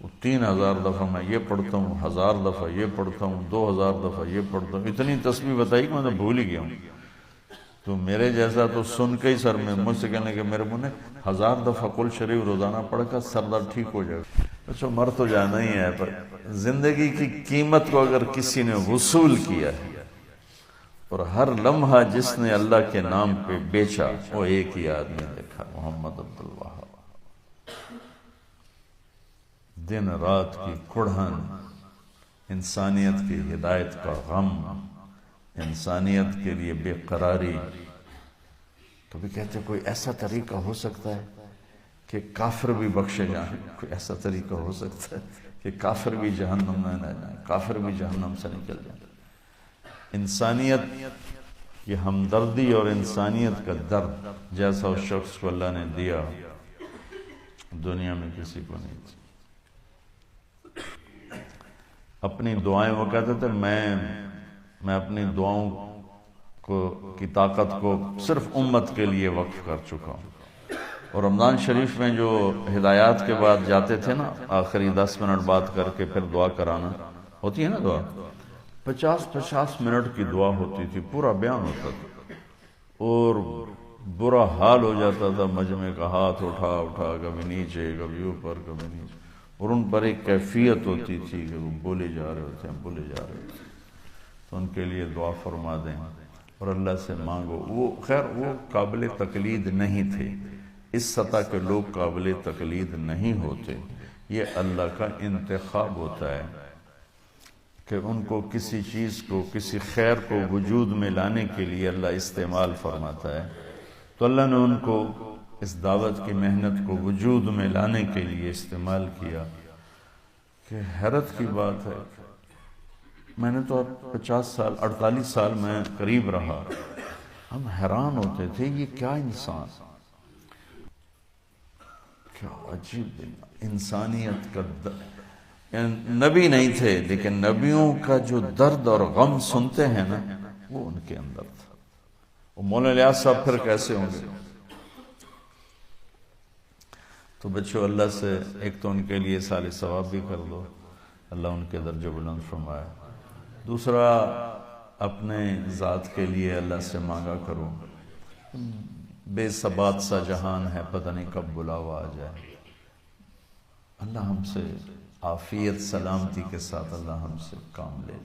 وہ 3000 دفعہ میں یہ پڑھتا ہوں، 1000 دفعہ یہ پڑھتا ہوں، 2000 دفعہ یہ پڑھتا ہوں. اتنی تسبیح بتائی کہ میں تو بھول ہی گیا ہوں. تو میرے جیسا تو سن کے ہی سر میں مجھ سے کہنے کہ میرے منہ نے 1000 دفعہ قل شریف روزانہ پڑھ کر سر درد ٹھیک ہو جائے گا. اچھا مر تو جانا ہی ہے، پر زندگی کی قیمت کو اگر کسی نے وصول کیا ہے، اور ہر لمحہ جس نے اللہ کے نام پہ بیچا، وہ ایک ہی آدمی دیکھا، محمد عبدالوہاب. دن رات کی کڑھن، انسانیت کی ہدایت کا غم، انسانیت کے لیے بے قراری. کبھی کہتے کوئی ایسا طریقہ ہو سکتا ہے کہ کافر بھی بخشے جائیں؟ کوئی ایسا طریقہ ہو سکتا ہے کہ کافر بھی جہنم میں نہ جائیں، کافر بھی جہنم سے نکل جائیں؟ انسانیت کی ہمدردی اور انسانیت کا درد جیسا اس شخص کو اللہ نے دیا، دنیا میں کسی کو نہیں تھی. اپنی دعائیں وہ کہتے تھے میں اپنی دعاؤں کی طاقت کو صرف امت کے لیے وقف کر چکا ہوں. اور رمضان شریف میں جو ہدایات کے بعد جاتے تھے نا، آخری 10 منٹ بات کر کے پھر دعا کرانا ہوتی ہے نا، دعا 50 منٹ کی دعا ہوتی تھی، پورا بیان ہوتا تھا، اور برا حال ہو جاتا تھا. مجمع کا ہاتھ اٹھا اٹھا، کبھی نیچے کبھی اوپر کبھی نیچے، اور ان پر ایک کیفیت ہوتی تھی کہ وہ بولے جا رہے ہوتے ہیں بولے جا رہے ہوتے ہیں. تو ان کے لیے دعا فرما دیں اور اللہ سے مانگو. وہ خیر وہ قابل تقلید نہیں تھے، اس سطح کے لوگ قابل تقلید نہیں ہوتے. یہ اللہ کا انتخاب ہوتا ہے کہ ان کو کسی چیز کو، کسی خیر کو وجود میں لانے کے لیے اللہ استعمال فرماتا ہے. تو اللہ نے ان کو اس دعوت کی محنت کو وجود میں لانے کے لیے استعمال کیا. کہ حیرت کی بات ہے، میں نے تو 48 سال میں قریب رہا، ہم حیران ہوتے تھے یہ کیا انسان، کیا عجیب انسانیت کا نبی نہیں تھے لیکن نبیوں کا جو درد اور غم سنتے ہیں نا، وہ ان کے اندر تھا. وہ مولانا الیاس صاحب پھر کیسے ہوں گے؟ تو بچوں اللہ سے ایک تو ان کے لیے سال ثواب بھی کر دو، اللہ ان کے درجہ بلند فرمائے. دوسرا اپنے ذات کے لیے اللہ سے مانگا کرو، بے ثبات سا جہان ہے، پتہ نہیں کب بلاوا آ جائے. اللہ ہم سے عافیت سلامتی کے ساتھ اللہ ہم سے کام لے.